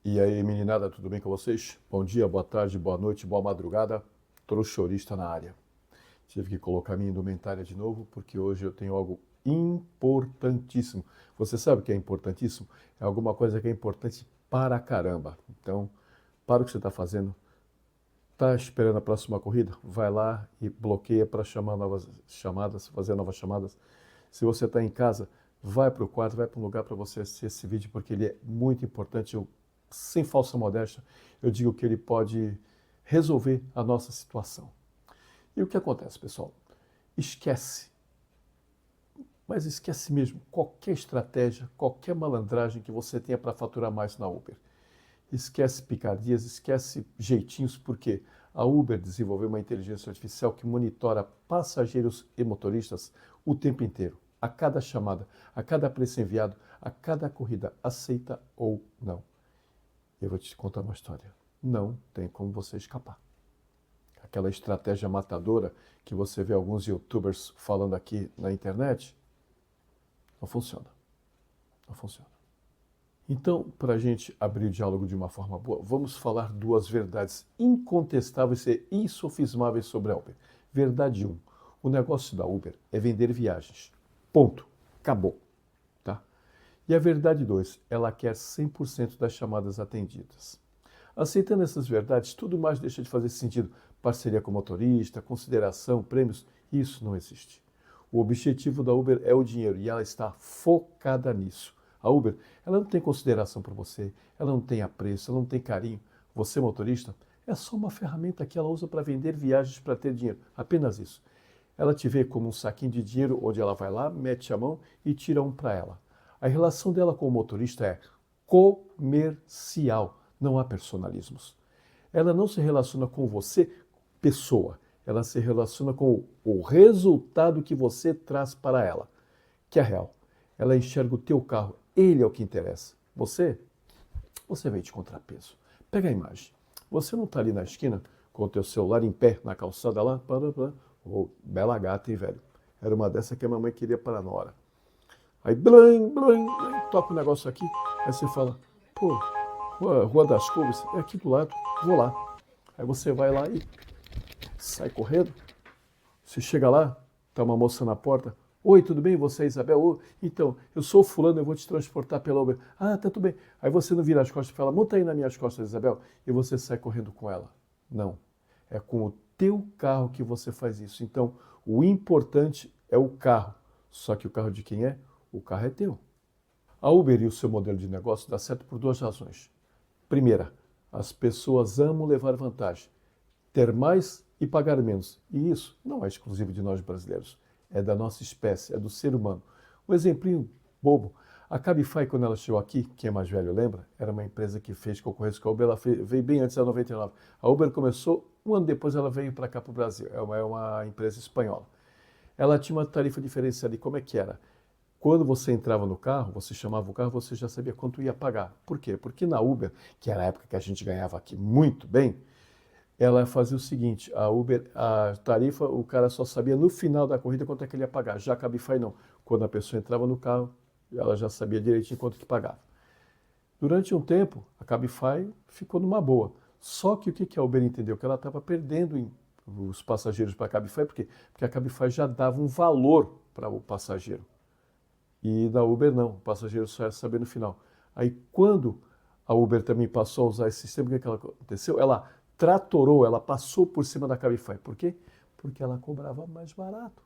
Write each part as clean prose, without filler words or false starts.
E aí, meninada, tudo bem com vocês? Bom dia, boa tarde, boa noite, boa madrugada. Trouxorista na área. Tive que colocar minha indumentária de novo, porque hoje eu tenho algo importantíssimo. Você sabe o que é importantíssimo? É alguma coisa que é importante para caramba. Então, para o que você está fazendo. Está esperando a próxima corrida? Vai lá e bloqueia para chamar novas chamadas, fazer novas chamadas. Se você está em casa, vai para o quarto, vai para um lugar para você assistir esse vídeo, porque ele é muito importante. Sem falsa modéstia, eu digo que ele pode resolver a nossa situação. E o que acontece, pessoal? Esquece, mas esquece mesmo qualquer estratégia, qualquer malandragem que você tenha para faturar mais na Uber. Esquece picadias, esquece jeitinhos, porque a Uber desenvolveu uma inteligência artificial que monitora passageiros e motoristas o tempo inteiro, a cada chamada, a cada preço enviado, a cada corrida, aceita ou não. Eu vou te contar uma história. Não tem como você escapar. Aquela estratégia matadora que você vê alguns youtubers falando aqui na internet, não funciona. Não funciona. Então, para a gente abrir o diálogo de uma forma boa, vamos falar duas verdades incontestáveis e insofismáveis sobre a Uber. Verdade 1. O negócio da Uber é vender viagens. Ponto. Acabou. Tá? E a verdade 2. Ela quer 100% das chamadas atendidas. Aceitando essas verdades, tudo mais deixa de fazer sentido. Parceria com o motorista, consideração, prêmios, isso não existe. O objetivo da Uber é o dinheiro e ela está focada nisso. A Uber, ela não tem consideração por você, ela não tem apreço, ela não tem carinho. Você, motorista, é só uma ferramenta que ela usa para vender viagens para ter dinheiro. Apenas isso. Ela te vê como um saquinho de dinheiro onde ela vai lá, mete a mão e tira um para ela. A relação dela com o motorista é comercial, não há personalismos. Ela não se relaciona com você, pessoa. Ela se relaciona com o resultado que você traz para ela, que é real. Ela enxerga o teu carro, ele é o que interessa. Você veio de contrapeso. Pega a imagem. Você não está ali na esquina com o teu celular em pé na calçada lá? Oh, bela gata, hein, velho? Era uma dessa que a mamãe queria para a nora. Aí, blim, blim, blim, toca o negócio aqui. Aí você fala, pô, Rua das Couves, é aqui do lado, vou lá. Aí você vai lá e sai correndo. Você chega lá, tá uma moça na porta. Oi, tudo bem? Você é Isabel? Oh, então, eu sou o fulano, eu vou te transportar pela Uber. Ah, tá tudo bem. Aí você não vira as costas e fala, monta aí nas minhas costas, Isabel, e você sai correndo com ela. Não. É com o teu carro que você faz isso. Então, o importante é o carro. Só que o carro de quem é? O carro é teu. A Uber e o seu modelo de negócio dá certo por duas razões. Primeira, as pessoas amam levar vantagem. Ter mais e pagar menos. E isso não é exclusivo de nós brasileiros. É da nossa espécie, é do ser humano. Um exemplinho bobo. A Cabify, quando ela chegou aqui, quem é mais velho lembra, era uma empresa que fez concorrência com a Uber, ela veio bem antes da 99. A Uber começou, um ano depois ela veio para cá para o Brasil. É uma empresa espanhola. Ela tinha uma tarifa diferenciada. E como é que era? Quando você entrava no carro, você chamava o carro, você já sabia quanto ia pagar. Por quê? Porque na Uber, que era a época que a gente ganhava aqui muito bem, ela fazia o seguinte, a Uber, a tarifa, o cara só sabia no final da corrida quanto é que ele ia pagar. Já a Cabify não. Quando a pessoa entrava no carro, ela já sabia direitinho quanto que pagava. Durante um tempo, a Cabify ficou numa boa. Só que o que a Uber entendeu? Que ela estava perdendo os passageiros para a Cabify, por quê? Porque a Cabify já dava um valor para o passageiro. E na Uber não, o passageiro só ia saber no final. Aí quando a Uber também passou a usar esse sistema, o que ela aconteceu? Ela tratorou, ela passou por cima da Cabify. Por quê? Porque ela cobrava mais barato.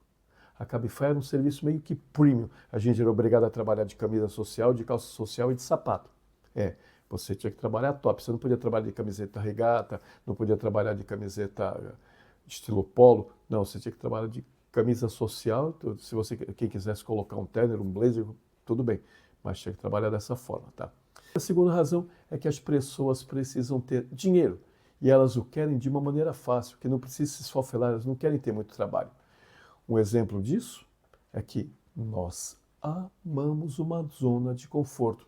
A Cabify era um serviço meio que premium. A gente era obrigado a trabalhar de camisa social, de calça social e de sapato. Você tinha que trabalhar top. Você não podia trabalhar de camiseta regata, não podia trabalhar de camiseta estilo polo. Não, você tinha que trabalhar de camisa social. Se você, quem quisesse colocar um terno, um blazer, tudo bem. Mas tinha que trabalhar dessa forma, tá? A segunda razão é que as pessoas precisam ter dinheiro. E elas o querem de uma maneira fácil, que não precisa se esfolar, elas não querem ter muito trabalho. Um exemplo disso é que nós amamos uma zona de conforto.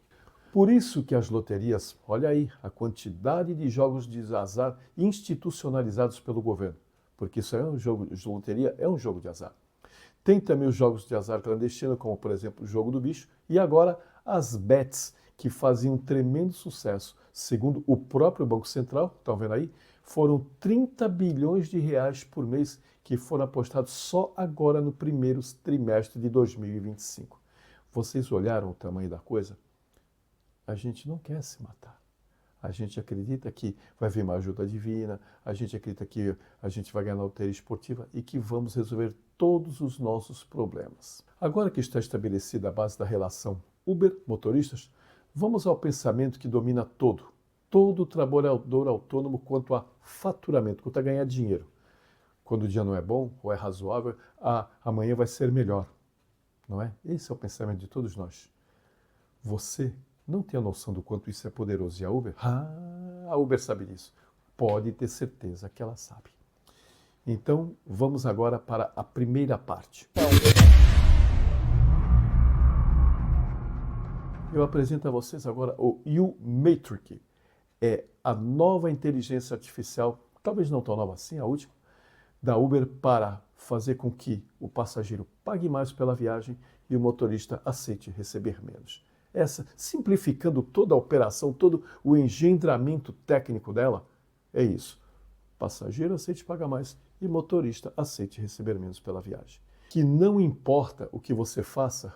Por isso que as loterias, olha aí, a quantidade de jogos de azar institucionalizados pelo governo. Porque isso é um jogo de loteria, é um jogo de azar. Tem também os jogos de azar clandestino, como por exemplo o jogo do bicho, e agora as bets, que fazia um tremendo sucesso, segundo o próprio Banco Central, estão vendo aí, foram 30 bilhões de reais por mês que foram apostados só agora no primeiro trimestre de 2025. Vocês olharam o tamanho da coisa? A gente não quer se matar. A gente acredita que vai vir uma ajuda divina, a gente acredita que a gente vai ganhar na loteria esportiva e que vamos resolver todos os nossos problemas. Agora que está estabelecida a base da relação Uber-motoristas, vamos ao pensamento que domina todo trabalhador autônomo quanto a faturamento, quanto a ganhar dinheiro. Quando o dia não é bom ou é razoável, amanhã vai ser melhor, não é? Esse é o pensamento de todos nós. Você não tem a noção do quanto isso é poderoso. E a Uber? A Uber sabe disso. Pode ter certeza que ela sabe. Então, vamos agora para a primeira parte. Eu apresento a vocês agora o U-Matrix. É a nova inteligência artificial, talvez não tão nova assim, a última, da Uber para fazer com que o passageiro pague mais pela viagem e o motorista aceite receber menos. Essa, simplificando toda a operação, todo o engendramento técnico dela, é isso. Passageiro aceite pagar mais e motorista aceite receber menos pela viagem. Que não importa o que você faça,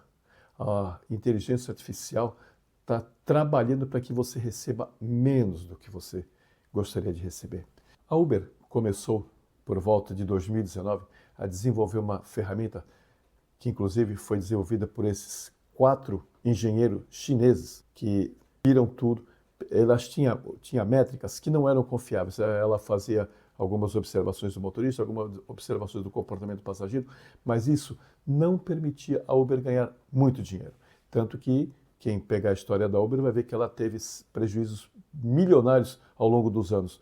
a inteligência artificial está trabalhando para que você receba menos do que você gostaria de receber. A Uber começou, por volta de 2019, a desenvolver uma ferramenta que, inclusive, foi desenvolvida por esses 4 engenheiros chineses que viram tudo. Elas tinham métricas que não eram confiáveis. Ela fazia algumas observações do motorista, algumas observações do comportamento do passageiro, mas isso não permitia a Uber ganhar muito dinheiro. Tanto que quem pegar a história da Uber vai ver que ela teve prejuízos milionários ao longo dos anos.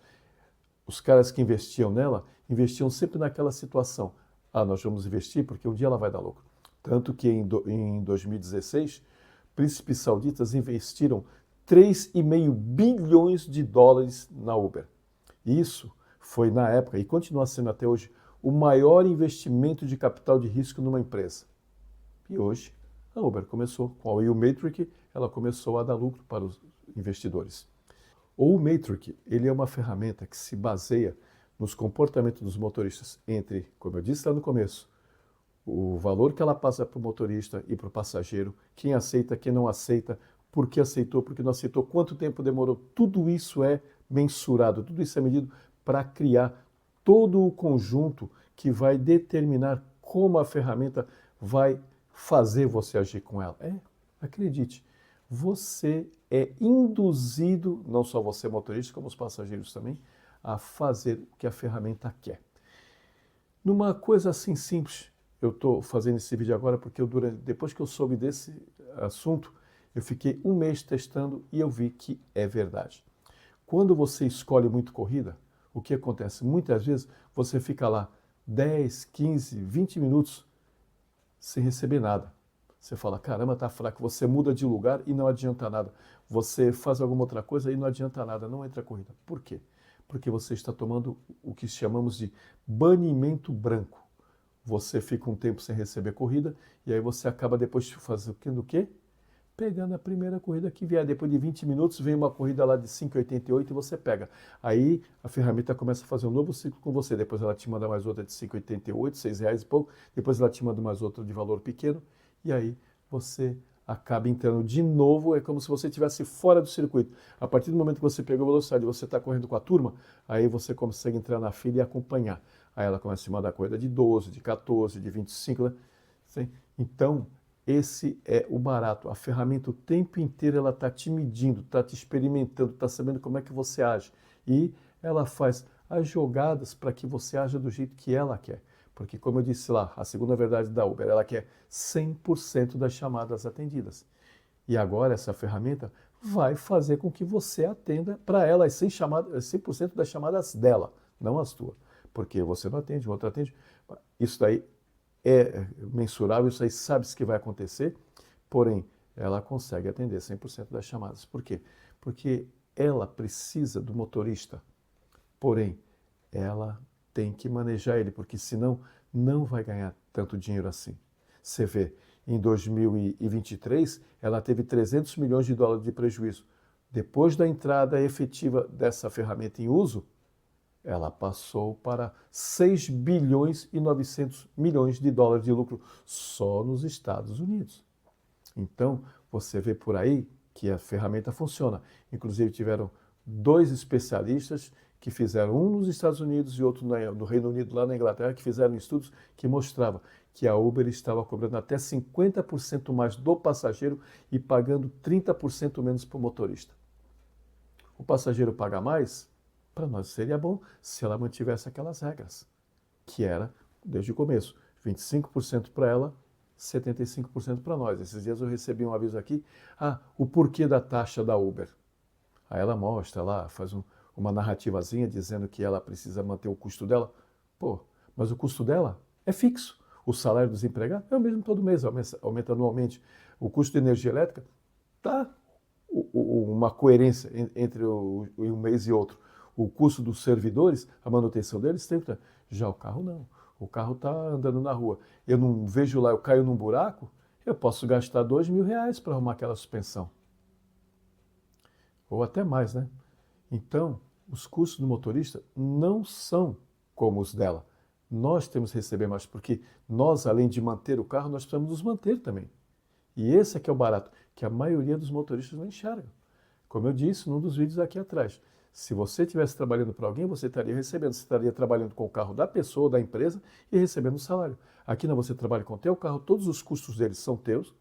Os caras que investiam nela, investiam sempre naquela situação. Nós vamos investir porque um dia ela vai dar lucro. Tanto que em 2016, príncipes sauditas investiram 3,5 bilhões de dólares na Uber. Isso foi, na época, e continua sendo até hoje, o maior investimento de capital de risco numa empresa. E hoje, a Uber começou, com a U-Matrix, ela começou a dar lucro para os investidores. O U-Matrix, ele é uma ferramenta que se baseia nos comportamentos dos motoristas entre, como eu disse lá no começo, o valor que ela passa para o motorista e para o passageiro, quem aceita, quem não aceita, por que aceitou, por que não aceitou, quanto tempo demorou, tudo isso é mensurado, tudo isso é medido para criar todo o conjunto que vai determinar como a ferramenta vai fazer você agir com ela. Acredite, você é induzido, não só você motorista, como os passageiros também, a fazer o que a ferramenta quer. Numa coisa assim simples, eu estou fazendo esse vídeo agora porque depois que eu soube desse assunto, eu fiquei um mês testando e eu vi que é verdade. Quando você escolhe muito corrida, o que acontece? Muitas vezes você fica lá 10, 15, 20 minutos sem receber nada. Você fala, caramba, tá fraco. Você muda de lugar e não adianta nada. Você faz alguma outra coisa e não adianta nada, não entra a corrida. Por quê? Porque você está tomando o que chamamos de banimento branco. Você fica um tempo sem receber corrida e aí você acaba depois fazendo o quê? Pegando a primeira corrida que vier. Depois de 20 minutos vem uma corrida lá de 5,88 e você pega. Aí a ferramenta começa a fazer um novo ciclo com você. Depois ela te manda mais outra de 5,88, R$6 e pouco. Depois ela te manda mais outra de valor pequeno. E aí você acaba entrando de novo. É como se você estivesse fora do circuito. A partir do momento que você pegou a velocidade e você está correndo com a turma, aí você consegue entrar na fila e acompanhar. Aí ela começa a te mandar corrida de 12, de 14, de 25. Né? Então, esse é o barato. A ferramenta o tempo inteiro ela está te medindo, está te experimentando, está sabendo como é que você age. E ela faz as jogadas para que você haja do jeito que ela quer. Porque, como eu disse lá, a segunda verdade da Uber, ela quer 100% das chamadas atendidas. E agora essa ferramenta vai fazer com que você atenda para ela 100% das chamadas dela, não as tuas. Porque você não atende, o outro atende. Isso daí é mensurável, isso aí sabe-se que vai acontecer, porém, ela consegue atender 100% das chamadas. Por quê? Porque ela precisa do motorista, porém, ela tem que manejar ele, porque senão não vai ganhar tanto dinheiro assim. Você vê, Em 2023, ela teve 300 milhões de dólares de prejuízo. Depois da entrada efetiva dessa ferramenta em uso, ela passou para 6 bilhões e 900 milhões de dólares de lucro só nos Estados Unidos. Então, você vê por aí que a ferramenta funciona. Inclusive, tiveram 2 especialistas que fizeram, um nos Estados Unidos e outro no Reino Unido, lá na Inglaterra, que fizeram estudos que mostravam que a Uber estava cobrando até 50% mais do passageiro e pagando 30% menos para o motorista. O passageiro paga mais? Para nós seria bom se ela mantivesse aquelas regras, que era, desde o começo, 25% para ela, 75% para nós. Esses dias eu recebi um aviso aqui, o porquê da taxa da Uber. Aí ela mostra lá, faz uma narrativazinha dizendo que ela precisa manter o custo dela. Pô, mas o custo dela é fixo. O salário dos empregados é o mesmo todo mês, aumenta anualmente. O custo de energia elétrica está uma coerência entre um mês e outro. O custo dos servidores, a manutenção deles, sempre. Já o carro não. O carro está andando na rua. Eu não vejo lá, eu caio num buraco, eu posso gastar R$2.000 para arrumar aquela suspensão. Ou até mais, né? Então, os custos do motorista não são como os dela. Nós temos que receber mais, porque nós, além de manter o carro, nós precisamos nos manter também. E esse é que é o barato, que a maioria dos motoristas não enxergam. Como eu disse num dos vídeos aqui atrás, se você estivesse trabalhando para alguém, você estaria recebendo, você estaria trabalhando com o carro da pessoa, da empresa e recebendo o salário. Aqui não, você trabalha com o teu carro, todos os custos deles são teus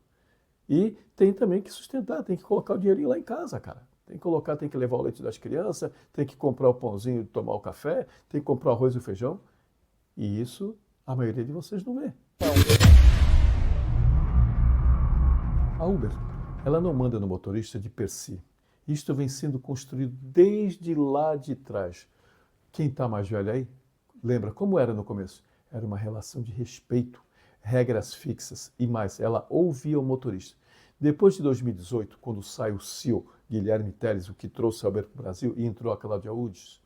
e tem também que sustentar, tem que colocar o dinheirinho lá em casa, cara. Tem que colocar, tem que levar o leite das crianças, tem que comprar o pãozinho, tomar o café, tem que comprar o arroz e o feijão. E isso a maioria de vocês não vê. A Uber, ela não manda no motorista de per si. Isto vem sendo construído desde lá de trás. Quem está mais velho aí, lembra como era no começo? Era uma relação de respeito, regras fixas e mais, ela ouvia o motorista. Depois de 2018, quando sai o CEO Guilherme Telles, o que trouxe a Uber para o Brasil, e entrou a Cláudia Udes,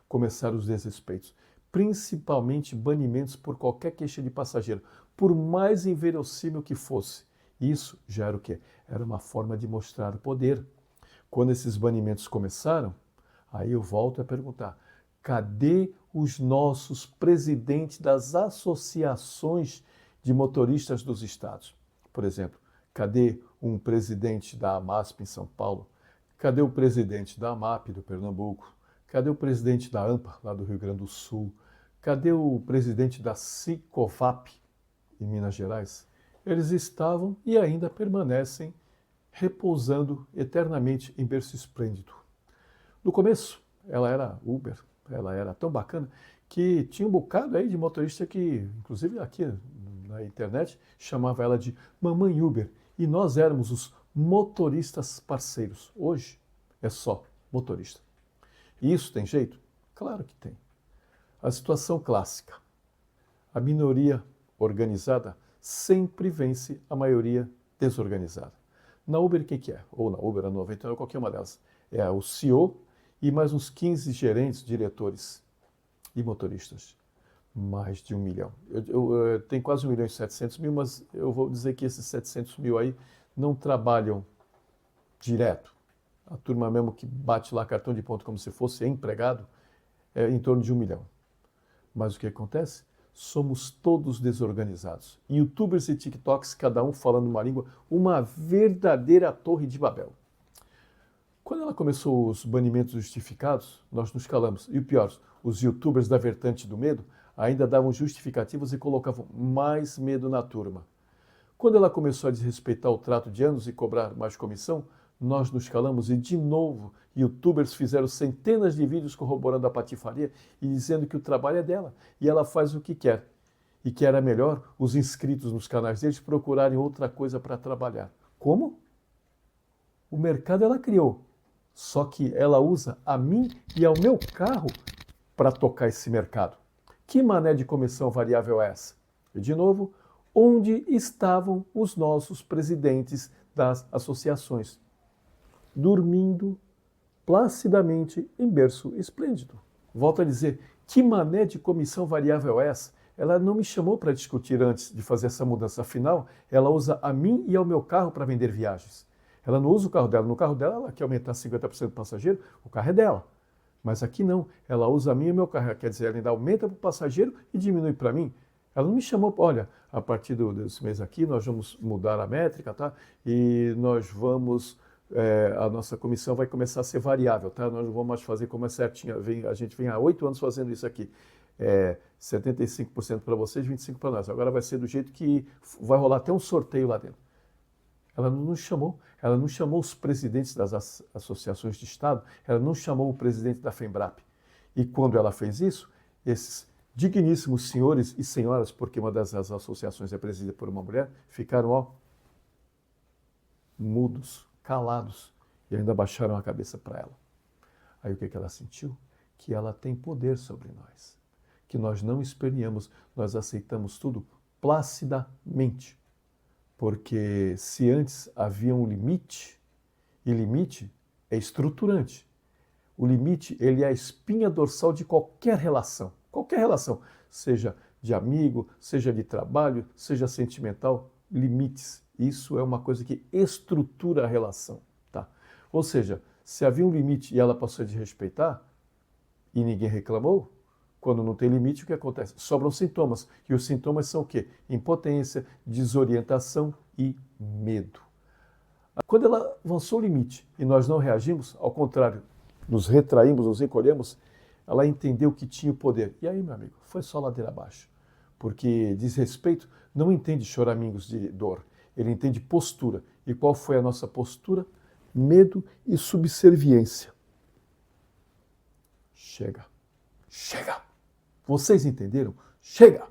começaram os desrespeitos, principalmente banimentos por qualquer queixa de passageiro, por mais inverossímil que fosse. Isso já era o quê? Era uma forma de mostrar o poder. Quando esses banimentos começaram, aí eu volto a perguntar, cadê os nossos presidentes das associações de motoristas dos estados? Por exemplo, cadê um presidente da AMASP em São Paulo? Cadê o presidente da AMAP do Pernambuco? Cadê o presidente da AMPA, lá do Rio Grande do Sul? Cadê o presidente da Sicovap, em Minas Gerais? Eles estavam e ainda permanecem repousando eternamente em berço esplêndido. No começo, ela era Uber, ela era tão bacana que tinha um bocado aí de motorista que, inclusive aqui na internet, chamava ela de Mamãe Uber. E nós éramos os motoristas parceiros. Hoje é só motorista. E isso tem jeito? Claro que tem. A situação clássica. A minoria organizada sempre vence a maioria desorganizada. Na Uber, o que é? Ou na Uber, na 99, qualquer uma delas. É o CEO e mais uns 15 gerentes, diretores e motoristas. Mais de 1 milhão. Eu tenho quase 1 milhão e 700 mil, mas eu vou dizer que esses 700 mil aí não trabalham direto. A turma mesmo que bate lá cartão de ponto como se fosse empregado é em torno de 1 milhão. Mas o que acontece? Somos todos desorganizados. YouTubers e TikToks, cada um falando uma língua, uma verdadeira torre de Babel. Quando ela começou os banimentos justificados, nós nos calamos. E o pior, os YouTubers da vertente do medo ainda davam justificativos e colocavam mais medo na turma. Quando ela começou a desrespeitar o trato de anos e cobrar mais comissão, nós nos calamos e, de novo, YouTubers fizeram centenas de vídeos corroborando a patifaria e dizendo que o trabalho é dela e ela faz o que quer. E que era melhor os inscritos nos canais deles procurarem outra coisa para trabalhar. Como? O mercado ela criou, só que ela usa a mim e ao meu carro para tocar esse mercado. Que mané de comissão variável é essa? E, de novo, onde estavam os nossos presidentes das associações? Dormindo placidamente em berço esplêndido. Volto a dizer, que mané de comissão variável é essa? ela não me chamou para discutir antes de fazer essa mudança. Afinal, ela usa a mim e ao meu carro para vender viagens. Ela não usa o carro dela. No carro dela, ela quer aumentar 50% do passageiro, o carro é dela. Mas aqui não. Ela usa a mim e o meu carro. Quer dizer, ela ainda aumenta para o passageiro e diminui para mim. Ela não me chamou, olha, a partir desse mês aqui nós vamos mudar a métrica, tá? E nós vamos, a nossa comissão vai começar a ser variável, tá? Nós não vamos mais fazer como é certinho. A gente vem há 8 anos fazendo isso aqui. 75% para vocês, 25% para nós. Agora vai ser do jeito que vai rolar até um sorteio lá dentro. Ela não nos chamou, ela não chamou os presidentes das associações de Estado, ela não chamou o presidente da FEMBRAP. E quando ela fez isso, esses digníssimos senhores e senhoras, porque uma das associações é presidida por uma mulher, ficaram, ó, mudos, calados, e ainda baixaram a cabeça para ela. Aí o que ela sentiu? Que ela tem poder sobre nós, que nós não esperneamos, nós aceitamos tudo placidamente. Porque se antes havia um limite, e limite é estruturante. O limite, ele é a espinha dorsal de qualquer relação, seja de amigo, seja de trabalho, seja sentimental, limites. Isso é uma coisa que estrutura a relação, tá? Ou seja, se havia um limite e ela passou a desrespeitar e ninguém reclamou, quando não tem limite, o que acontece? Sobram sintomas. E os sintomas são o quê? Impotência, desorientação e medo. Quando ela avançou o limite e nós não reagimos, ao contrário, nos retraímos, nos encolhemos, ela entendeu que tinha o poder. E aí, meu amigo, foi só ladeira abaixo. Porque desrespeito não entende choramingos de dor, ele entende postura. E qual foi a nossa postura? Medo e subserviência. Chega. Chega! Vocês entenderam? Chega!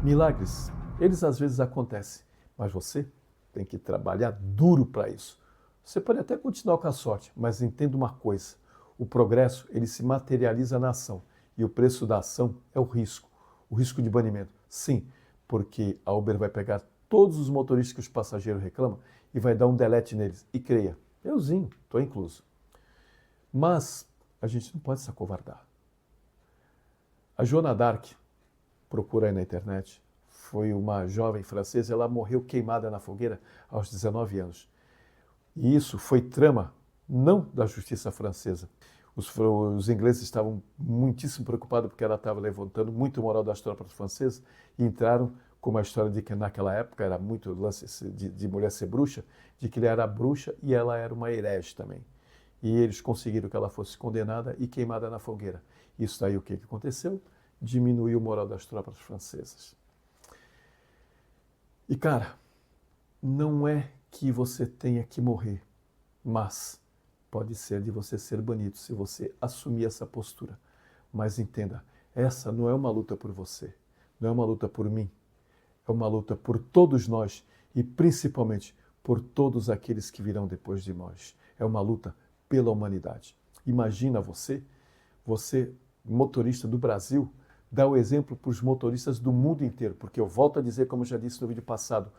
Milagres, eles às vezes acontecem, mas você tem que trabalhar duro para isso. Você pode até continuar com a sorte, mas entenda uma coisa, o progresso ele se materializa na ação e o preço da ação é o risco de banimento. Sim, porque a Uber vai pegar todos os motoristas que os passageiros reclamam e vai dar um delete neles. E creia, euzinho, estou incluso. Mas a gente não pode se acovardar. A Joana d'Arc, procura aí na internet, foi uma jovem francesa, ela morreu queimada na fogueira aos 19 anos. E isso foi trama, não da justiça francesa. Os ingleses estavam muitíssimo preocupados porque ela estava levantando muito moral das tropas francesas e entraram com uma história de que naquela época era muito lance de mulher ser bruxa, de que ele era bruxa e ela era uma herege também. E eles conseguiram que ela fosse condenada e queimada na fogueira. Isso daí o que aconteceu? Diminuiu o moral das tropas francesas. E cara, não é que você tenha que morrer, mas pode ser de você ser banido se você assumir essa postura. Mas entenda, essa não é uma luta por você, não é uma luta por mim, é uma luta por todos nós e principalmente por todos aqueles que virão depois de nós. É uma luta pela humanidade. Imagina você, motorista do Brasil, dá o exemplo para os motoristas do mundo inteiro, porque eu volto a dizer, como eu já disse no vídeo passado,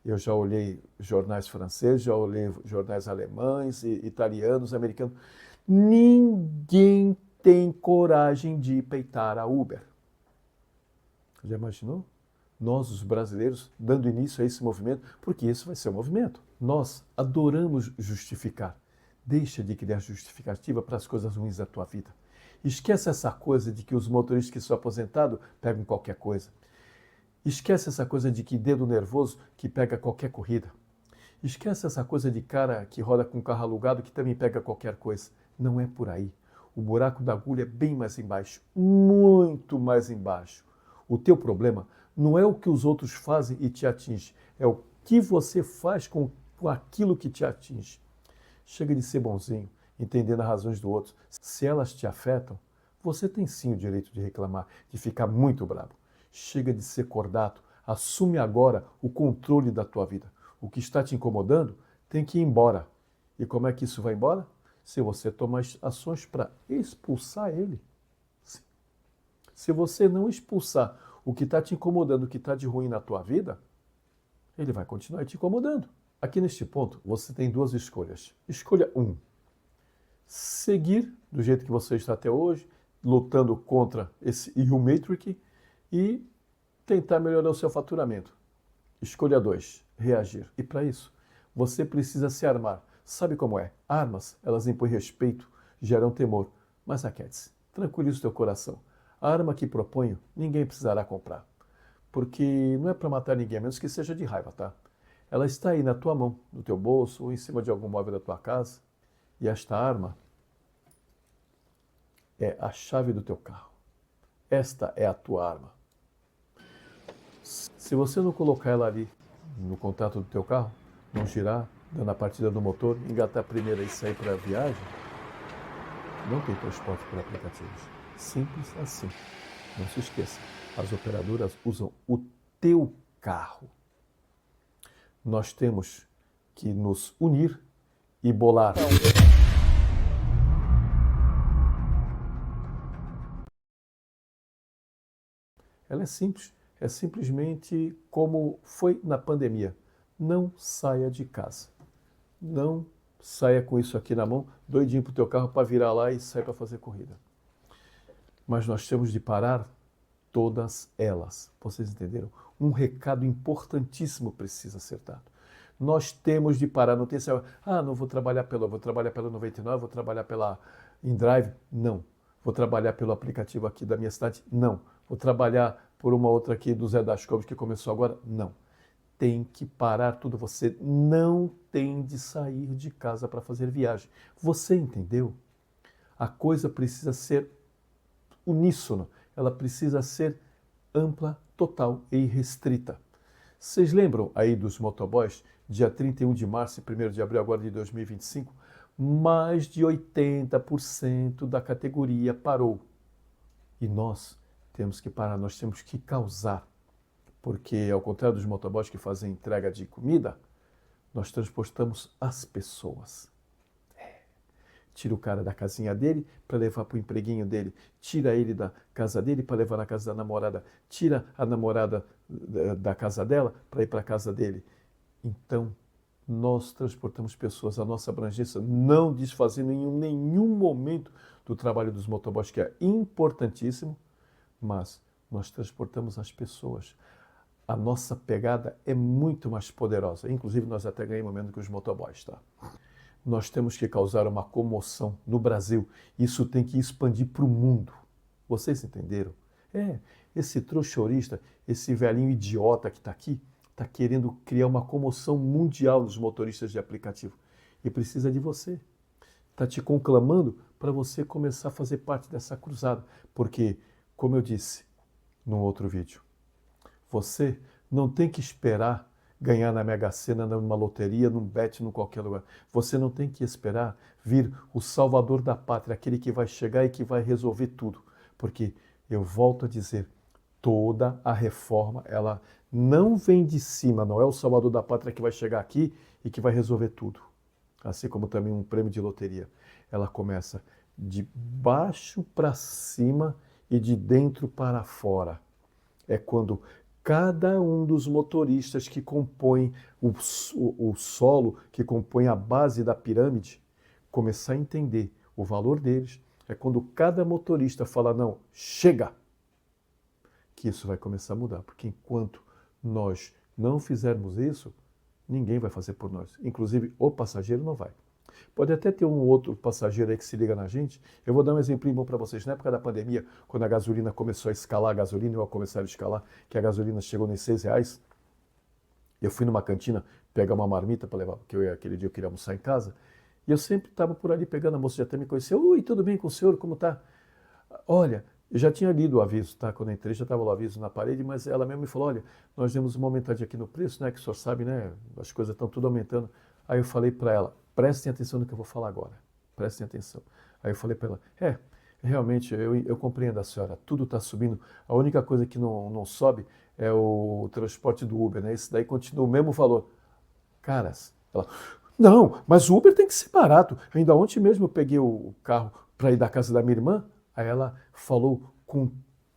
eu já olhei jornais franceses, já olhei jornais alemães, italianos, americanos. Ninguém tem coragem de peitar a Uber. Já imaginou? Nós, os brasileiros, dando início a esse movimento, porque isso vai ser um movimento. Nós adoramos justificar. Deixa de criar justificativa para as coisas ruins da tua vida. Esquece essa coisa de que os motoristas que são aposentados pegam qualquer coisa. Esquece essa coisa de que dedo nervoso que pega qualquer corrida. Esquece essa coisa de cara que roda com carro alugado que também pega qualquer coisa. Não é por aí. O buraco da agulha é bem mais embaixo, muito mais embaixo. O teu problema não é o que os outros fazem e te atinge, é o que você faz com aquilo que te atinge. Chega de ser bonzinho, entendendo as razões do outro. Se elas te afetam, você tem sim o direito de reclamar, de ficar muito bravo. Chega de ser cordato, assume agora o controle da tua vida. O que está te incomodando tem que ir embora. E como é que isso vai embora? Se você tomar ações para expulsar ele. Sim. Se você não expulsar o que está te incomodando, o que está de ruim na tua vida, ele vai continuar te incomodando. Aqui neste ponto, você tem duas escolhas. Escolha 1. seguir do jeito que você está até hoje, lutando contra esse EU Matrix e tentar melhorar o seu faturamento. Escolha 2, reagir. E para isso, você precisa se armar. Sabe como é? Armas, elas impõem respeito, geram temor. Mas aquete-se, tranquilize o teu coração. A arma que proponho, ninguém precisará comprar. Porque não é para matar ninguém, a menos que seja de raiva, tá? Ela está aí na tua mão, no teu bolso ou em cima de algum móvel da tua casa. E esta arma é a chave do teu carro. Esta é a tua arma. Se você não colocar ela ali no contato do teu carro, não girar, dando a partida do motor, engatar a primeira e sair para a viagem, não tem transporte por aplicativos. Simples assim. Não se esqueça, as operadoras usam o teu carro. Nós temos que nos unir e bolar. Ela é simples, é simplesmente como foi na pandemia. Não saia de casa. Não saia com isso aqui na mão, doidinho pro teu carro para virar lá e sair para fazer corrida. Mas nós temos de parar todas elas. Vocês entenderam? Um recado importantíssimo precisa ser dado. Nós temos de parar, não tem essa, não vou trabalhar pela 99, vou trabalhar pela InDrive, não. Vou trabalhar pelo aplicativo aqui da minha cidade, não. Vou trabalhar por uma outra aqui do Zé das Covas que começou agora, não. Tem que parar tudo, você não tem de sair de casa para fazer viagem. Você entendeu? A coisa precisa ser uníssona, ela precisa ser ampla, total e irrestrita. Vocês lembram aí dos motoboys, dia 31 de março e 1º de abril agora de 2025? Mais de 80% da categoria parou. E nós temos que parar, nós temos que causar. Porque, ao contrário dos motoboys que fazem entrega de comida, nós transportamos as pessoas. Tira o cara da casinha dele para levar para o empreguinho dele. Tira ele da casa dele para levar na casa da namorada. Tira a namorada da casa dela para ir para a casa dele. Então, nós transportamos pessoas. A nossa abrangência não desfazendo em nenhum momento do trabalho dos motoboys, que é importantíssimo, mas nós transportamos as pessoas. A nossa pegada é muito mais poderosa. Inclusive, nós até ganhamos menos que os motoboys, tá? Nós temos que causar uma comoção no Brasil. Isso tem que expandir para o mundo. Vocês entenderam? Esse trouxorista, esse velhinho idiota que está aqui, está querendo criar uma comoção mundial nos motoristas de aplicativo. E precisa de você. Está te conclamando para você começar a fazer parte dessa cruzada. Porque, como eu disse num outro vídeo, você não tem que esperar ganhar na Mega Sena, numa loteria, num bet, em qualquer lugar. Você não tem que esperar vir o salvador da pátria, aquele que vai chegar e que vai resolver tudo. Porque, eu volto a dizer, toda a reforma, ela não vem de cima, não é o salvador da pátria que vai chegar aqui e que vai resolver tudo. Assim como também um prêmio de loteria. Ela começa de baixo para cima e de dentro para fora. É quando cada um dos motoristas que compõem o solo, que compõe a base da pirâmide, começar a entender o valor deles, é quando cada motorista fala, não, chega, que isso vai começar a mudar. Porque enquanto nós não fizermos isso, ninguém vai fazer por nós. Inclusive, o passageiro não vai. Pode até ter um outro passageiro aí que se liga na gente. Eu vou dar um exemplo bom para vocês. Na época da pandemia, quando a gasolina começou a escalar, a gasolina, eu começar a escalar, que a gasolina chegou nos R$6, eu fui numa cantina pegar uma marmita para levar, porque aquele dia eu queria almoçar em casa, e eu sempre estava por ali pegando, a moça já até me conheceu. Oi, tudo bem com o senhor? Como tá? Olha, eu já tinha lido o aviso, tá? Quando eu entrei, já estava o aviso na parede, mas ela mesmo me falou, olha, nós demos uma aumentadinha aqui no preço, né? Que o senhor sabe, né? As coisas estão tudo aumentando. Aí eu falei para ela, prestem atenção no que eu vou falar agora. Prestem atenção. Aí eu falei para ela, realmente, eu compreendo a senhora, tudo está subindo. A única coisa que não sobe é o transporte do Uber, né? Esse daí continua o mesmo valor. Caras, ela, não, mas o Uber tem que ser barato. Ainda ontem mesmo eu peguei o carro para ir da casa da minha irmã. Aí ela falou com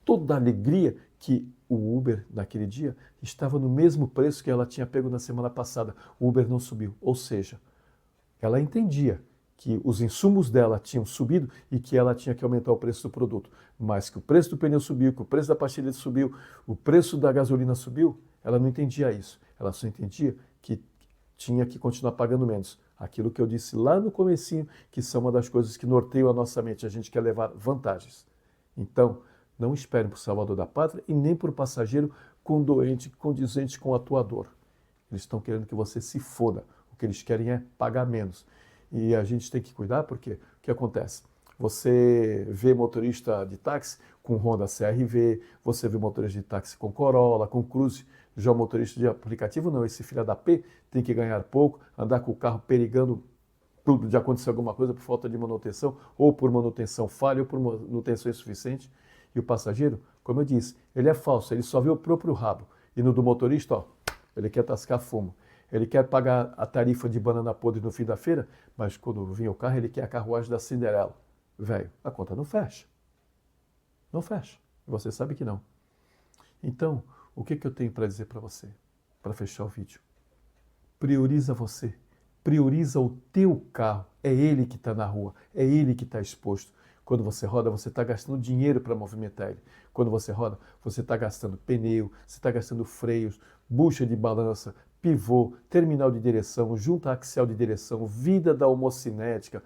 toda a alegria que o Uber, naquele dia, estava no mesmo preço que ela tinha pego na semana passada. O Uber não subiu. Ou seja, ela entendia que os insumos dela tinham subido e que ela tinha que aumentar o preço do produto, mas que o preço do pneu subiu, que o preço da pastilha subiu, o preço da gasolina subiu, ela não entendia isso. Ela só entendia que tinha que continuar pagando menos. Aquilo que eu disse lá no comecinho, que são uma das coisas que norteiam a nossa mente. A gente quer levar vantagens. Então, não espere por salvador da pátria e nem por passageiro condoente, condizente com a tua dor. Eles estão querendo que você se foda. O que eles querem é pagar menos. E a gente tem que cuidar porque o que acontece? Você vê motorista de táxi com Honda CR-V, você vê motorista de táxi com Corolla, com Cruze. Já o motorista de aplicativo não, esse filho da P tem que ganhar pouco, andar com o carro perigando tudo de acontecer alguma coisa por falta de manutenção, ou por manutenção falha, ou por manutenção insuficiente. E o passageiro, como eu disse, ele é falso, ele só vê o próprio rabo. E no do motorista, ó, ele quer tascar fumo. Ele quer pagar a tarifa de banana podre no fim da feira, mas quando vinha o carro, ele quer a carruagem da Cinderela. Velho, a conta não fecha. Não fecha. E você sabe que não. Então, o que eu tenho para dizer para você, para fechar o vídeo? Prioriza você. Prioriza o teu carro. É ele que está na rua. É ele que está exposto. Quando você roda, você está gastando dinheiro para movimentar ele. Quando você roda, você está gastando pneu, você está gastando freios, bucha de balança, pivô, terminal de direção, junta axial de direção, vida da homocinética,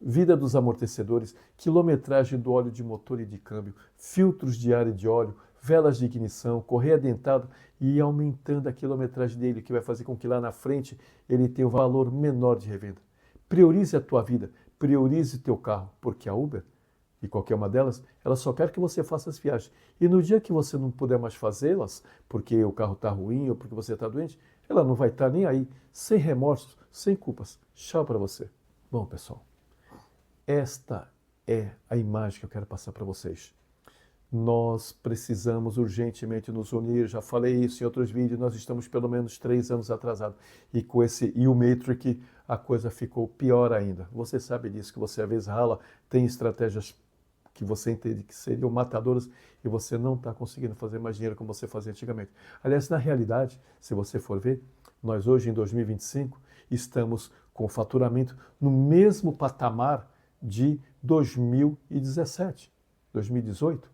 vida dos amortecedores, quilometragem do óleo de motor e de câmbio, filtros de ar e de óleo, velas de ignição, correia dentada e aumentando a quilometragem dele, que vai fazer com que lá na frente ele tenha um valor menor de revenda. Priorize a tua vida, priorize o teu carro, porque a Uber, e qualquer uma delas, ela só quer que você faça as viagens. E no dia que você não puder mais fazê-las, porque o carro está ruim ou porque você está doente, ela não vai estar nem aí, sem remorsos, sem culpas. Tchau para você. Bom, pessoal, esta é a imagem que eu quero passar para vocês. Nós precisamos urgentemente nos unir, já falei isso em outros vídeos, nós estamos pelo menos 3 anos atrasados. E com esse U-Matrix a coisa ficou pior ainda. Você sabe disso, que você às vezes rala, tem estratégias que você entende que seriam matadoras e você não está conseguindo fazer mais dinheiro como você fazia antigamente. Aliás, na realidade, se você for ver, nós hoje em 2025 estamos com o faturamento no mesmo patamar de 2017, 2018.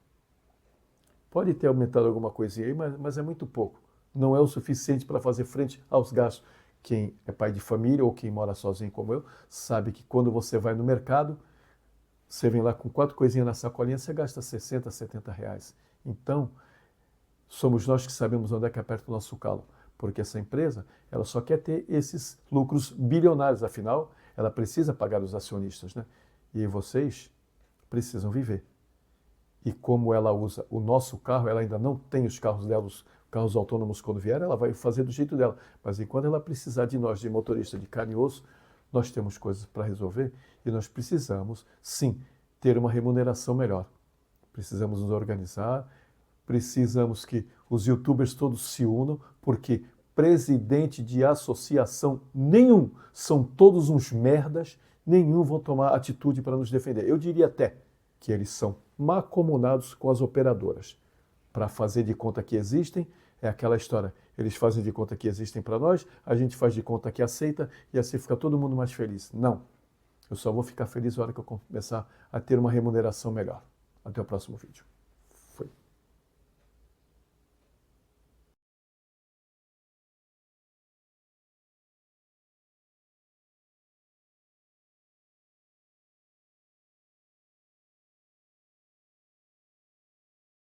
Pode ter aumentado alguma coisinha aí, mas é muito pouco. Não é o suficiente para fazer frente aos gastos. Quem é pai de família ou quem mora sozinho como eu, sabe que quando você vai no mercado, você vem lá com 4 coisinhas na sacolinha, você gasta 60, 70 reais. Então, somos nós que sabemos onde é que aperta o nosso calo. Porque essa empresa, ela só quer ter esses lucros bilionários. Afinal, ela precisa pagar os acionistas, né? E vocês precisam viver. E como ela usa o nosso carro, ela ainda não tem os carros dela, os carros autônomos quando vier, ela vai fazer do jeito dela. Mas enquanto ela precisar de nós, de motorista de carne e osso, nós temos coisas para resolver e nós precisamos, sim, ter uma remuneração melhor. Precisamos nos organizar, precisamos que os youtubers todos se unam, porque presidente de associação nenhum, são todos uns merdas, nenhum vão tomar atitude para nos defender. Eu diria até que eles são mancomunados com as operadoras. Para fazer de conta que existem, é aquela história. Eles fazem de conta que existem para nós, a gente faz de conta que aceita e assim fica todo mundo mais feliz. Não. Eu só vou ficar feliz na hora que eu começar a ter uma remuneração melhor. Até o próximo vídeo.